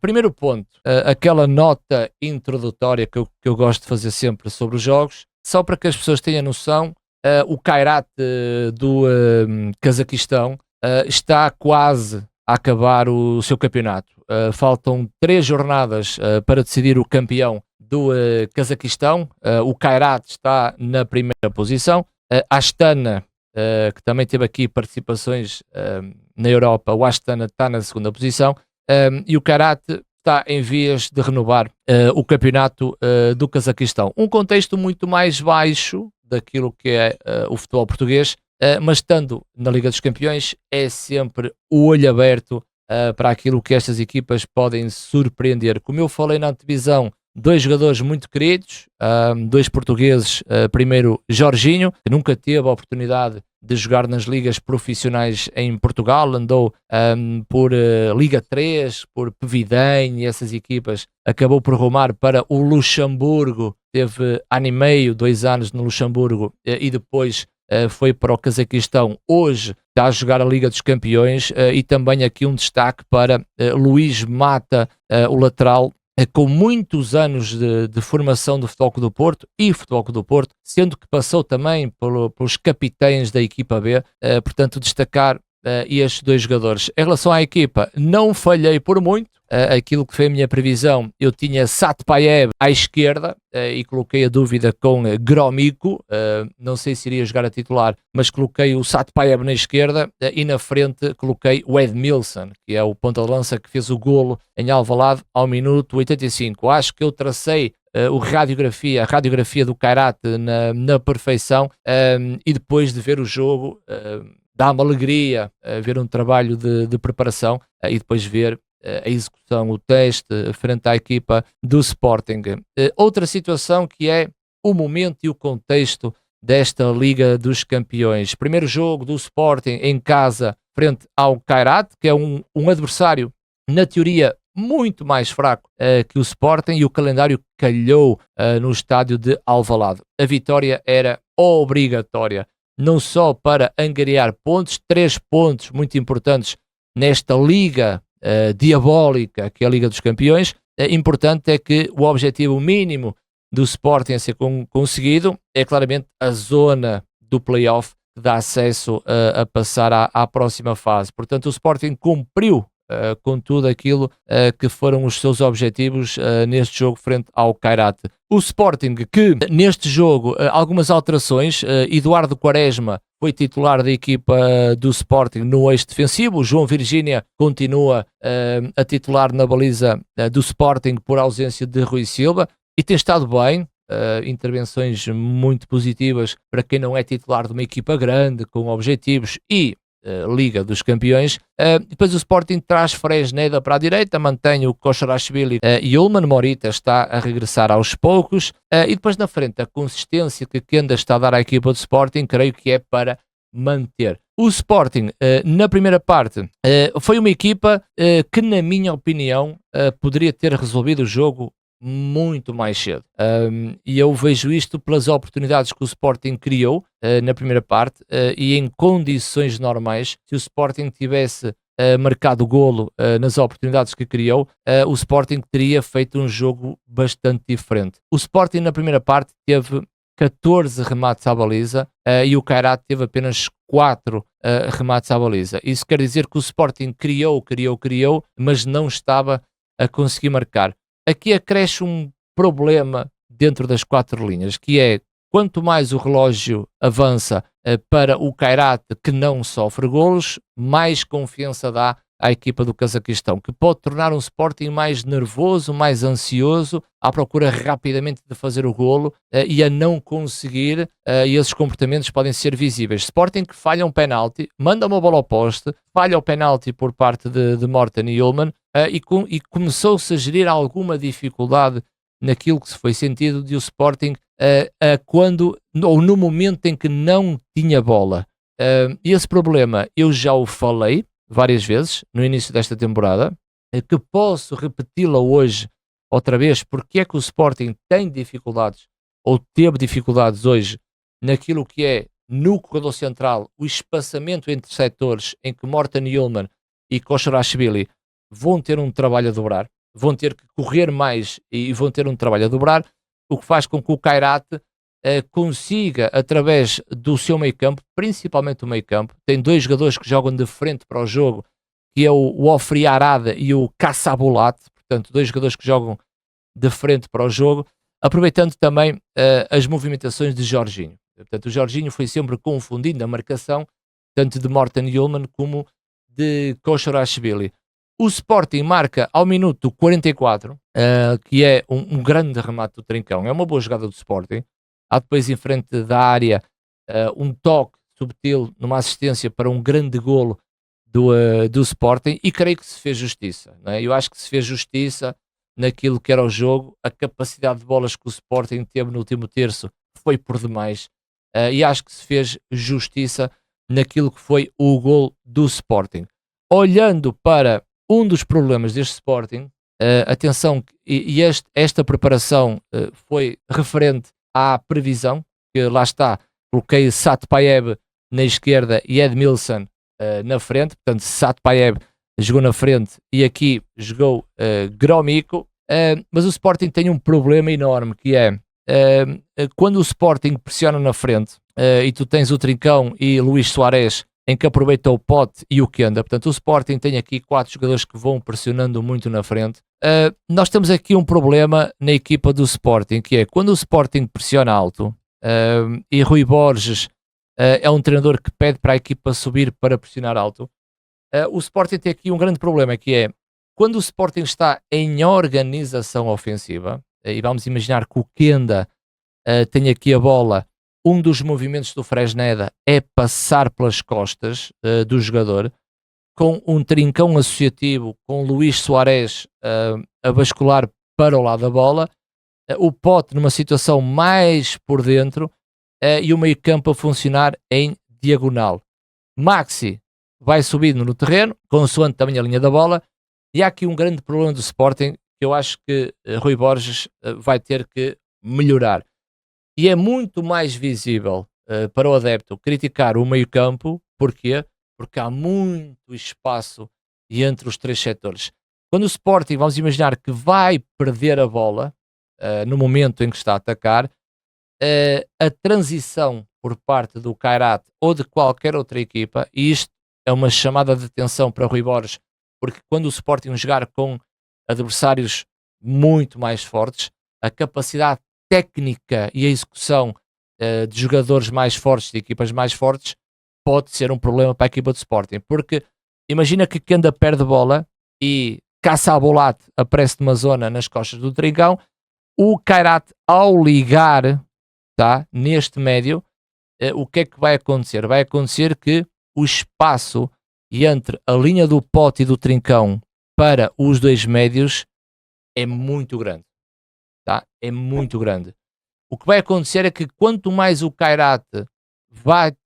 primeiro ponto, aquela nota introdutória que eu gosto de fazer sempre sobre os jogos, só para que as pessoas tenham noção, o Kairat do Cazaquistão está quase a acabar o seu campeonato. Faltam 3 jornadas para decidir o campeão do Cazaquistão. O Kairat está na primeira posição. A Astana, que também teve aqui participações na Europa, o Astana está na segunda posição. E o Kairat está em vias de renovar o campeonato do Cazaquistão. Um contexto muito mais baixo daquilo que é o futebol português, mas estando na Liga dos Campeões é sempre o olho aberto para aquilo que estas equipas podem surpreender. Como eu falei na antevisão, 2 jogadores muito queridos, 2 portugueses, primeiro Jorginho, que nunca teve a oportunidade de jogar nas ligas profissionais em Portugal, andou por Liga 3, por Pevidém e essas equipas, acabou por rumar para o Luxemburgo, teve ano e meio, 2 anos no Luxemburgo e depois foi para o Cazaquistão. Hoje está a jogar a Liga dos Campeões e também aqui um destaque para Luís Mata, o lateral, com muitos anos de formação do Futebol Clube do Porto e Futebol Clube do Porto, sendo que passou também pelos capitães da equipa B, portanto destacar estes 2 jogadores. Em relação à equipa, não falhei por muito, aquilo que foi a minha previsão, eu tinha Satpaev à esquerda e coloquei a dúvida com Gromyko, não sei se iria jogar a titular, mas coloquei o Satpaev na esquerda e na frente coloquei o Edmilson, que é o ponta de lança que fez o golo em Alvalade ao minuto 85. Acho que eu tracei a radiografia do Kairat na perfeição, e depois de ver o jogo dá-me alegria ver um trabalho de preparação e depois ver a execução, o teste frente à equipa do Sporting. Outra situação que é o momento e o contexto desta Liga dos Campeões. Primeiro jogo do Sporting em casa frente ao Kairat, que é um adversário, na teoria, muito mais fraco que o Sporting, e o calendário calhou no estádio de Alvalade. A vitória era obrigatória, não só para angariar pontos, 3 pontos muito importantes nesta Liga diabólica, que é a Liga dos Campeões. Importante é que o objetivo mínimo do Sporting a ser conseguido é claramente a zona do play-off, que dá acesso a passar à próxima fase. Portanto, o Sporting cumpriu com tudo aquilo que foram os seus objetivos neste jogo frente ao Kairat. O Sporting, que neste jogo algumas alterações, Eduardo Quaresma foi titular da equipa do Sporting no eixo defensivo, o João Virgínia continua a titular na baliza do Sporting por ausência de Rui Silva, e tem estado bem, intervenções muito positivas para quem não é titular de uma equipa grande, com objetivos e Liga dos Campeões. Depois o Sporting traz Fresneda para a direita, mantém o Kosharashvili e Ullman. Morita está a regressar aos poucos, e depois na frente a consistência que Kenda está a dar à equipa do Sporting, creio que é para manter. O Sporting na primeira parte foi uma equipa que, na minha opinião, poderia ter resolvido o jogo muito mais cedo, e eu vejo isto pelas oportunidades que o Sporting criou na primeira parte, e em condições normais, se o Sporting tivesse marcado o golo nas oportunidades que criou, o Sporting teria feito um jogo bastante diferente. O Sporting na primeira parte teve 14 remates à baliza e o Kairat teve apenas 4 remates à baliza. Isso quer dizer que o Sporting criou, mas não estava a conseguir marcar. Aqui acresce um problema dentro das 4 linhas, que é, quanto mais o relógio avança para o Kairat, que não sofre golos, mais confiança dá à equipa do Cazaquistão, que pode tornar um Sporting mais nervoso, mais ansioso, à procura rapidamente de fazer o golo e a não conseguir, e esses comportamentos podem ser visíveis. Sporting que falha um penalti, manda uma bola ao poste, falha o penalti por parte de Morten e Ullman, e começou-se a gerir alguma dificuldade naquilo que se foi sentido de o Sporting quando, ou no momento em que não tinha bola. E esse problema eu já o falei várias vezes no início desta temporada, que posso repeti-la hoje outra vez, porque é que o Sporting tem dificuldades, ou teve dificuldades hoje, naquilo que é, no corredor central, o espaçamento entre setores, em que Morten Ullman e Kosharashvili vão ter um trabalho a dobrar. vão ter que correr mais e vão ter um trabalho a dobrar, o que faz com que o Kairat consiga, através do seu meio campo, principalmente o meio campo, tem 2 jogadores que jogam de frente para o jogo, que é o Ofri Arada e o Kassabulat, portanto 2 jogadores que jogam de frente para o jogo, aproveitando também as movimentações de Jorginho. Portanto, o Jorginho foi sempre confundindo a marcação, tanto de Morten Hjulmand como de Koshorashvili. O Sporting marca ao minuto 44, que é um grande remate do Trincão. É uma boa jogada do Sporting. Há depois em frente da área um toque subtil numa assistência para um grande golo do Sporting, e creio que se fez justiça. Não é? Eu acho que se fez justiça naquilo que era o jogo. A capacidade de bolas que o Sporting teve no último terço foi por demais, e acho que se fez justiça naquilo que foi o gol do Sporting. Olhando para um dos problemas deste Sporting, atenção, esta preparação foi referente à previsão, que lá está, coloquei Satpaev na esquerda e Edmilson na frente, portanto Satpaev jogou na frente e aqui jogou Gromyko, mas o Sporting tem um problema enorme, que é quando o Sporting pressiona na frente e tu tens o Trincão e Luís Soares, em que aproveita o Pote e o Kenda, portanto o Sporting tem aqui 4 jogadores que vão pressionando muito na frente. Nós temos aqui um problema na equipa do Sporting, que é quando o Sporting pressiona alto, e Rui Borges é um treinador que pede para a equipa subir para pressionar alto, o Sporting tem aqui um grande problema, que é quando o Sporting está em organização ofensiva, e vamos imaginar que o Kenda tem aqui a bola, um dos movimentos do Fresneda é passar pelas costas do jogador, com um Trincão associativo, com Luís Soares a bascular para o lado da bola, o Pote numa situação mais por dentro, e o meio campo a funcionar em diagonal. Maxi vai subindo no terreno, consoante também a linha da bola, e há aqui um grande problema do Sporting, que eu acho que Rui Borges vai ter que melhorar. E é muito mais visível para o adepto criticar o meio campo. Porquê? Porque há muito espaço entre os 3 setores. Quando o Sporting, vamos imaginar que vai perder a bola no momento em que está a atacar, a transição por parte do Kairat ou de qualquer outra equipa, e isto é uma chamada de atenção para Rui Borges, porque quando o Sporting jogar com adversários muito mais fortes, a capacidade técnica e a execução de jogadores mais fortes, de equipas mais fortes, pode ser um problema para a equipa do Sporting, porque imagina que Kenda perde bola e Kassabulat aparece numa zona nas costas do Trincão, o Kairat ao ligar, tá, neste médio, o que é que vai acontecer? Vai acontecer que o espaço entre a linha do Pote e do Trincão para os 2 médios é muito grande. Tá? É muito grande. O que vai acontecer é que quanto mais o Kairat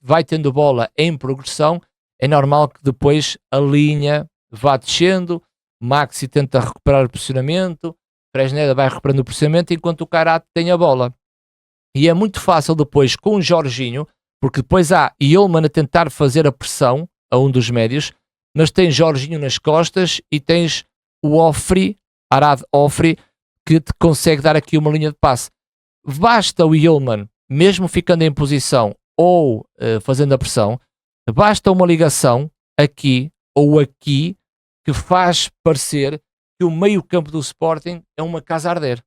vai tendo bola em progressão, é normal que depois a linha vá descendo, Maxi tenta recuperar o posicionamento, Fresneda vai recuperando o posicionamento enquanto o Kairat tem a bola. E é muito fácil depois com o Jorginho, porque depois há Hjulmand a tentar fazer a pressão a um dos médios, mas tens Jorginho nas costas e tens o Ofri, Arad Ofri, que te consegue dar aqui uma linha de passe. Basta o Hjulmand, mesmo ficando em posição ou fazendo a pressão, basta uma ligação aqui ou aqui que faz parecer que o meio campo do Sporting é uma casa a arder,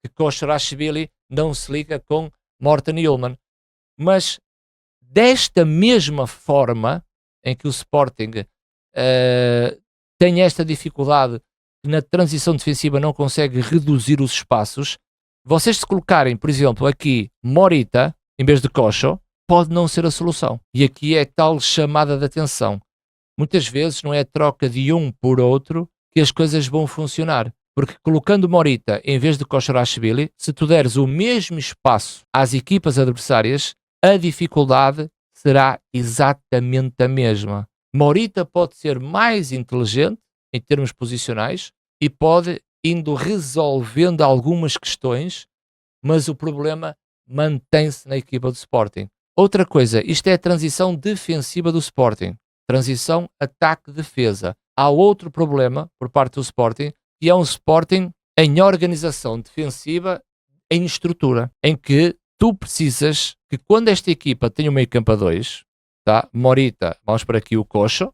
que Koshorashvili não se liga com Morten Hjulmand. Mas desta mesma forma em que o Sporting tem esta dificuldade, na transição defensiva não consegue reduzir os espaços, vocês se colocarem, por exemplo, aqui Morita, em vez de Kosho, pode não ser a solução. E aqui é tal chamada de atenção. Muitas vezes não é a troca de um por outro que as coisas vão funcionar. Porque colocando Morita em vez de Koshorashvili, se tu deres o mesmo espaço às equipas adversárias, a dificuldade será exatamente a mesma. Morita pode ser mais inteligente em termos posicionais e pode indo resolvendo algumas questões, mas o problema mantém-se na equipa do Sporting. Outra coisa, isto é a transição defensiva do Sporting. Transição, ataque, defesa. Há outro problema por parte do Sporting, que é um Sporting em organização defensiva, em estrutura, em que tu precisas que quando esta equipa tem um meio campo a 2, tá? Morita, vamos para aqui o Coxo,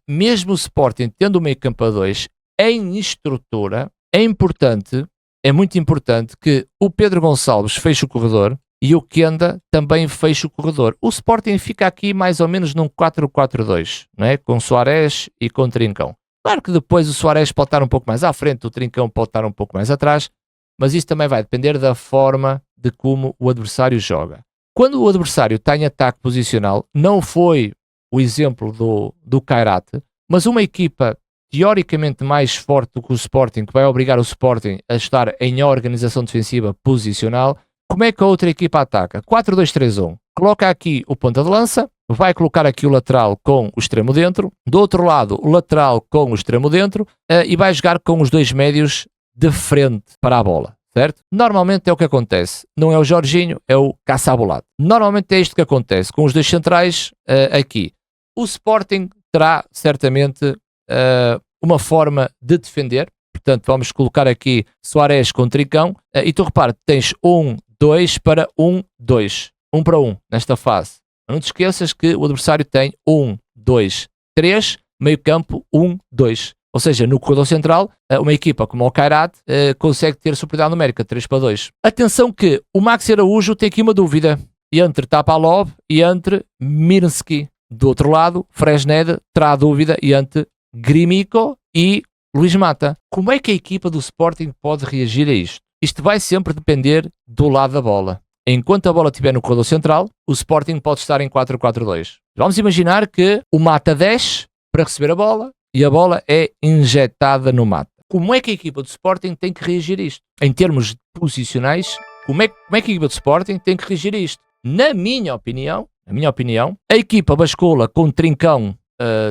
mesmo o Sporting tendo um meio campo a 2 em estrutura, é muito importante que o Pedro Gonçalves feche o corredor e o Kenda também feche o corredor. O Sporting fica aqui mais ou menos num 4-4-2, não é? Com Soares e com Trincão. Claro que depois o Soares pode estar um pouco mais à frente, o Trincão pode estar um pouco mais atrás, mas isso também vai depender da forma de como o adversário joga. Quando o adversário está em ataque posicional, não foi o exemplo do Kairat, mas uma equipa teoricamente mais forte do que o Sporting, que vai obrigar o Sporting a estar em organização defensiva posicional, como é que a outra equipa ataca? 4-2-3-1. Coloca aqui o ponta de lança, vai colocar aqui o lateral com o extremo dentro, do outro lado o lateral com o extremo dentro e vai jogar com os dois médios de frente para a bola, certo? Normalmente é o que acontece. Não é o Jorginho, é o Caçabulato. Normalmente é isto que acontece com os dois centrais aqui. O Sporting terá certamente uma forma de defender. Portanto, vamos colocar aqui Soares com Trincão. E tu repara, tens 1-2 para 1-2. 1 para 1 nesta fase. Não te esqueças que o adversário tem 1-2-3, meio campo 1-2. Ou seja, no corredor central, uma equipa como o Kairat consegue ter superioridade numérica 3-2. Atenção que o Maxi Araújo tem aqui uma dúvida entre Tapalov e entre Mirsky. Do outro lado, Fresned terá a dúvida entre Grimico e Luís Mata. Como é que a equipa do Sporting pode reagir a isto? Isto vai sempre depender do lado da bola. Enquanto a bola estiver no corredor central, o Sporting pode estar em 4-4-2. Vamos imaginar que o Mata desce para receber a bola e a bola é injetada no Mata. Como é que a equipa do Sporting tem que reagir a isto? Em termos posicionais, como é que a equipa do Sporting tem que reagir a isto? Na minha opinião, a equipa bascula com Trincão,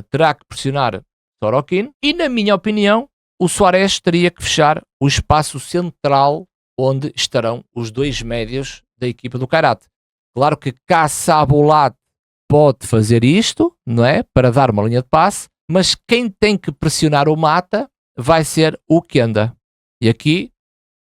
terá que pressionar Sorokin e, na minha opinião, o Soares teria que fechar o espaço central onde estarão os dois médios da equipa do Kairat. Claro que Caçabulat pode fazer isto, não é? Para dar uma linha de passe, mas quem tem que pressionar o Mata vai ser o Kenda. E aqui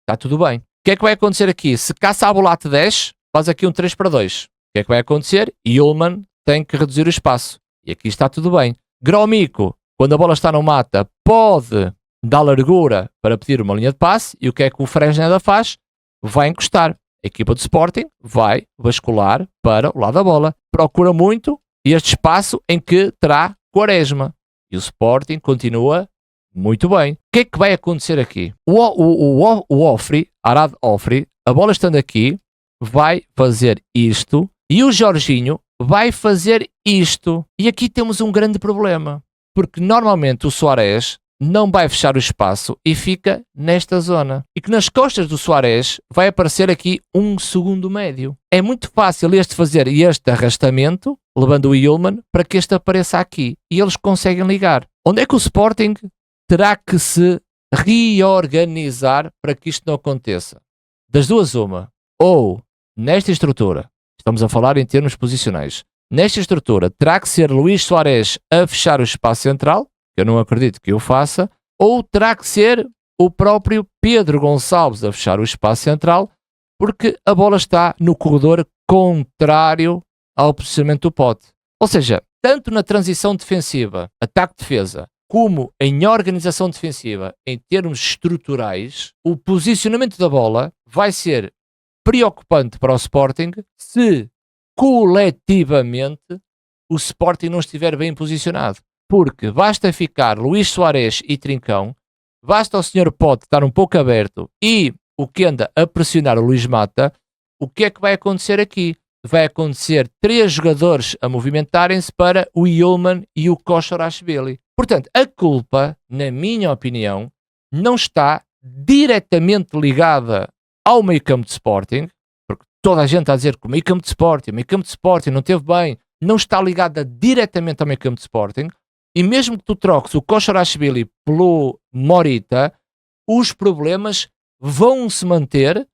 está tudo bem. O que é que vai acontecer aqui? Se Caçabulat desce, faz aqui um 3-2. O que é que vai acontecer? Yulman tem que reduzir o espaço. E aqui está tudo bem. Gromico, quando a bola está no Mata, pode dar largura para pedir uma linha de passe. E o que é que o Fresneda faz? Vai encostar. A equipa do Sporting vai bascular para o lado da bola. Procura muito este espaço em que terá Quaresma. E o Sporting continua muito bem. O que é que vai acontecer aqui? O Ofri, Arad Ofri, a bola estando aqui, vai fazer isto. E o Jorginho vai fazer isto. E aqui temos um grande problema. Porque normalmente o Soares não vai fechar o espaço e fica nesta zona. E que nas costas do Soares vai aparecer aqui um segundo médio. É muito fácil este fazer este arrastamento, levando o Yulman, para que este apareça aqui. E eles conseguem ligar. Onde é que o Sporting terá que se reorganizar para que isto não aconteça? Das duas uma. Ou, nesta estrutura, estamos a falar em termos posicionais, nesta estrutura terá que ser Luís Soares a fechar o espaço central, eu não acredito que o faça, ou terá que ser o próprio Pedro Gonçalves a fechar o espaço central, porque a bola está no corredor contrário ao posicionamento do Pote. Ou seja, tanto na transição defensiva, ataque-defesa, como em organização defensiva, em termos estruturais, o posicionamento da bola vai ser preocupante para o Sporting se coletivamente o Sporting não estiver bem posicionado. Porque basta ficar Luís Soares e Trincão, basta o Sr. Pote estar um pouco aberto e o Kenda a pressionar o Luís Mata, o que é que vai acontecer aqui? Vai acontecer 3 jogadores a movimentarem-se para o Yulman e o Koshorashvili. Portanto, a culpa, na minha opinião, não está diretamente ligada ao meio-campo de Sporting, porque toda a gente está a dizer que o meio-campo de Sporting não teve bem, não está ligada diretamente ao meio-campo de Sporting. E mesmo que tu troques o Koshorashvili pelo Morita, os problemas vão se manter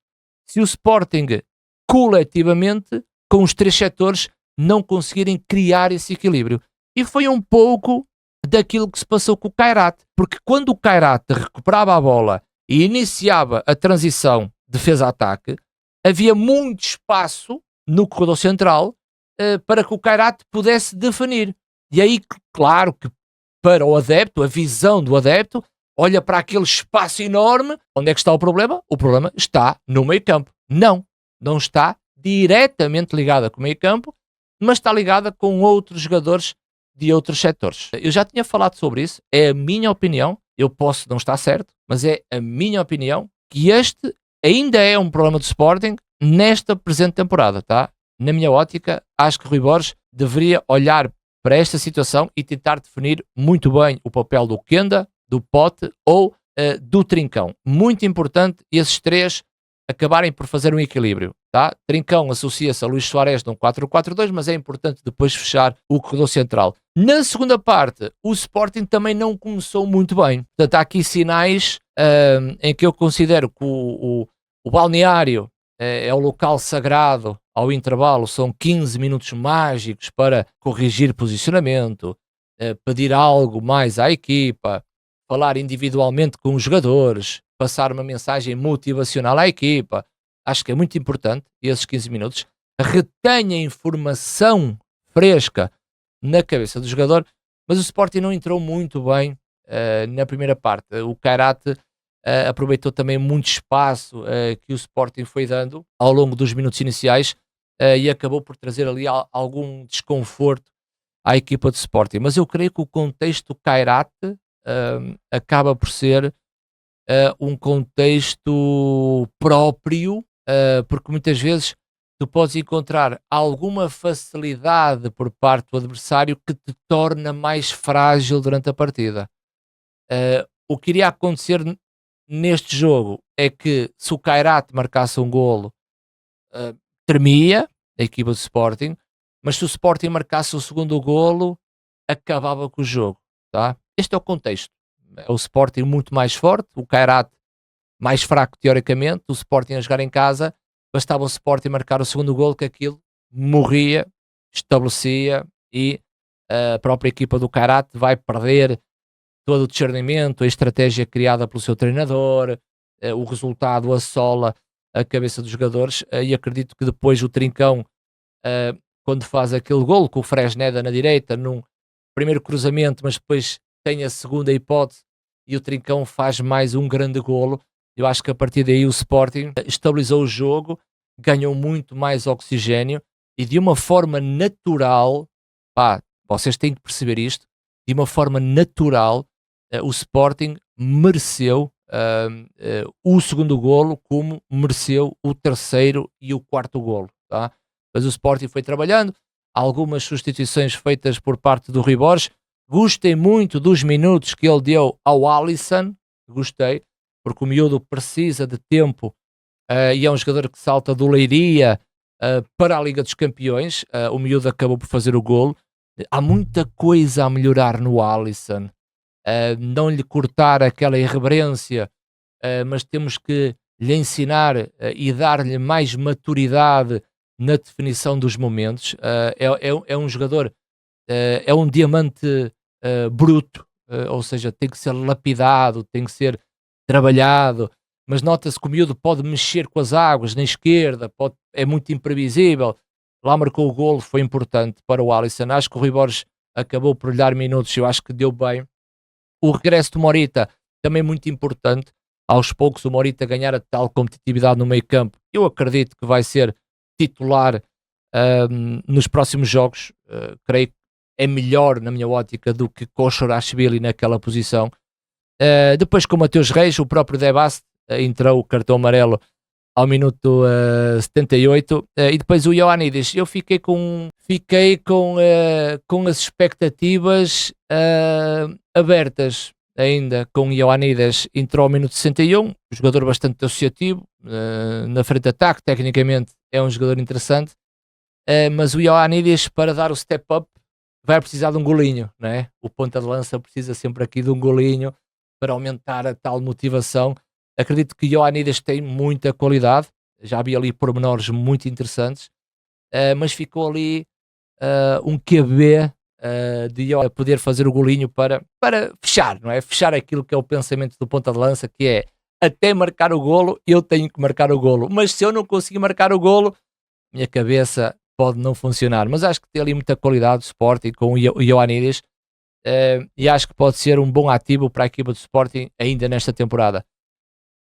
se o Sporting coletivamente, com os 3 setores, não conseguirem criar esse equilíbrio. E foi um pouco daquilo que se passou com o Kairat, porque quando o Kairat recuperava a bola e iniciava a transição defesa-ataque, havia muito espaço no corredor central para que o Kairat pudesse definir. E aí, claro que para o adepto, a visão do adepto, olha para aquele espaço enorme. Onde é que está o problema? O problema está no meio campo. Não está diretamente ligada com o meio campo, mas está ligada com outros jogadores de outros setores. Eu já tinha falado sobre isso, é a minha opinião, eu posso não estar certo, mas é a minha opinião que este ainda é um problema do Sporting nesta presente temporada, tá? Na minha ótica, acho que Rui Borges deveria olhar para esta situação e tentar definir muito bem o papel do Kenda, do Pote ou do Trincão. Muito importante esses três acabarem por fazer um equilíbrio, tá? Trincão associa-se a Luís Soares num 4-4-2, mas é importante depois fechar o corredor central. Na segunda parte, o Sporting também não começou muito bem. Portanto, há aqui sinais em que eu considero que o balneário é o local sagrado ao intervalo, são 15 minutos mágicos para corrigir posicionamento, pedir algo mais à equipa, falar individualmente com os jogadores, passar uma mensagem motivacional à equipa. Acho que é muito importante esses 15 minutos. Retenha informação fresca na cabeça do jogador, mas o Sporting não entrou muito bem na primeira parte. O Kairat aproveitou também muito espaço que o Sporting foi dando ao longo dos minutos iniciais e acabou por trazer ali algum desconforto à equipa de Sporting. Mas eu creio que o contexto Kairat acaba por ser um contexto próprio, porque muitas vezes tu podes encontrar alguma facilidade por parte do adversário que te torna mais frágil durante a partida. O que iria acontecer neste jogo é que se o Kairat marcasse um golo, tremia a equipa do Sporting, mas se o Sporting marcasse o segundo golo, acabava com o jogo, tá? Este é o contexto. É o Sporting muito mais forte, o Kairat mais fraco teoricamente, o Sporting a jogar em casa, bastava o Sporting marcar o segundo golo que aquilo morria, estabelecia e a própria equipa do Kairat vai perder todo o discernimento, a estratégia criada pelo seu treinador, o resultado assola a cabeça dos jogadores e acredito que depois o Trincão, quando faz aquele golo com o Fresneda na direita, num primeiro cruzamento, mas depois tem a segunda hipótese e o Trincão faz mais um grande golo. Eu acho que a partir daí o Sporting estabilizou o jogo, ganhou muito mais oxigênio e de uma forma natural, vocês têm que perceber isto, de uma forma natural o Sporting mereceu o segundo golo como mereceu o terceiro e o quarto golo, tá? Mas o Sporting foi trabalhando, algumas substituições feitas por parte do Rui Borges. Gostei muito dos minutos que ele deu ao Alisson, gostei, porque o miúdo precisa de tempo e é um jogador que salta do Leiria para a Liga dos Campeões. O miúdo acabou por fazer o golo. Há muita coisa a melhorar no Alisson, não lhe cortar aquela irreverência, mas temos que lhe ensinar e dar-lhe mais maturidade na definição dos momentos. É um jogador, é um diamante bruto, ou seja, tem que ser lapidado, tem que ser trabalhado, mas nota-se que o miúdo pode mexer com as águas na esquerda, é muito imprevisível. Lá marcou o golo, foi importante para o Alisson. Acho que o Rui Borges acabou por lhe dar minutos, eu acho que deu bem. O regresso do Morita, também muito importante. Aos poucos o Morita ganhar a tal competitividade no meio campo. Eu acredito que vai ser titular nos próximos jogos. Creio que é melhor, na minha ótica, do que Koshorashvili naquela posição. Depois com o Mateus Reis, o próprio Debast entrou o cartão amarelo ao minuto 78 e depois o Ioannidis. Eu fiquei com as expectativas abertas ainda com o Ioannidis. Entrou ao minuto 61, jogador bastante associativo na frente de ataque, tecnicamente é um jogador interessante, mas o Ioannidis, para dar o step up, vai precisar de um golinho, não é? O ponta de lança precisa sempre aqui de um golinho para aumentar a tal motivação. Acredito que o Ioannidis tem muita qualidade, já havia ali pormenores muito interessantes, mas ficou ali um QB de poder fazer o golinho para fechar, não é? Fechar aquilo que é o pensamento do ponta de lança, que é até marcar o golo, eu tenho que marcar o golo. Mas se eu não conseguir marcar o golo, minha cabeça pode não funcionar. Mas acho que tem ali muita qualidade do Sporting com o Ioannidis, e acho que pode ser um bom ativo para a equipa do Sporting ainda nesta temporada.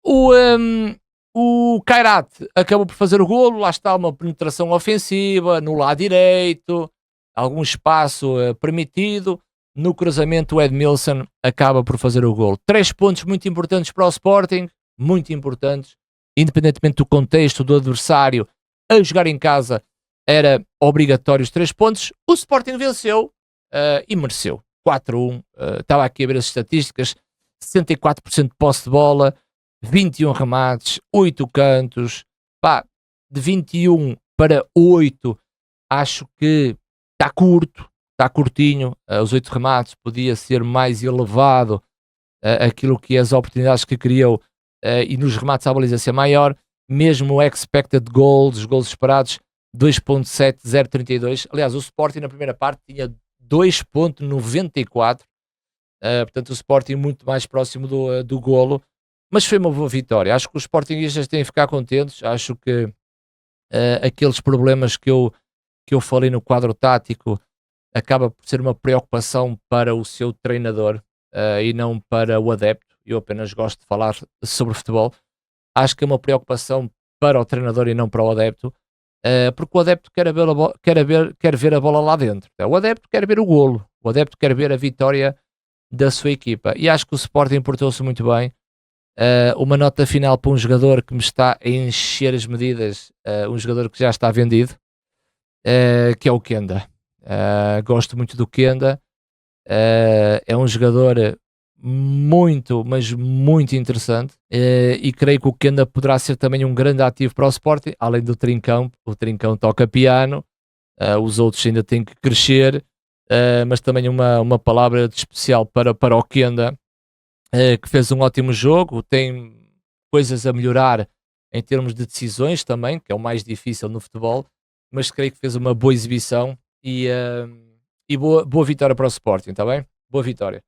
O Kairat acabou por fazer o golo, lá está uma penetração ofensiva no lado direito, algum espaço permitido. No cruzamento, o Edmilson acaba por fazer o golo. 3 pontos muito importantes para o Sporting, muito importantes, independentemente do contexto do adversário. A jogar em casa era obrigatório os 3 pontos. O Sporting venceu e mereceu. 4-1, estava aqui a ver as estatísticas, 64% de posse de bola, 21 remates, 8 cantos, pá, de 21 para 8, acho que está curto, está curtinho, os 8 remates, podia ser mais elevado aquilo que é as oportunidades que criou, e nos remates à baliza ser maior, mesmo o expected goals, os gols esperados, 2.7032, aliás, o Sporting na primeira parte tinha 2.94, portanto o Sporting muito mais próximo do golo, mas foi uma boa vitória. Acho que os sportinguistas têm que ficar contentes. Acho que aqueles problemas que eu falei no quadro tático acaba por ser uma preocupação para o seu treinador e não para o adepto. Eu apenas gosto de falar sobre futebol. Acho que é uma preocupação para o treinador e não para o adepto, porque o adepto quer ver a bola lá dentro. O adepto quer ver o golo. O adepto quer ver a vitória da sua equipa. E acho que o Sporting portou-se muito bem. Uma nota final para um jogador que me está a encher as medidas, um jogador que já está vendido, que é o Kenda. Gosto muito do Kenda, é um jogador muito, mas muito interessante, e creio que o Kenda poderá ser também um grande ativo para o Sporting, além do Trincão. O Trincão toca piano, os outros ainda têm que crescer, mas também uma palavra de especial para o Kenda, que fez um ótimo jogo, tem coisas a melhorar em termos de decisões também, que é o mais difícil no futebol, mas creio que fez uma boa exibição e boa vitória para o Sporting, está bem? Boa vitória.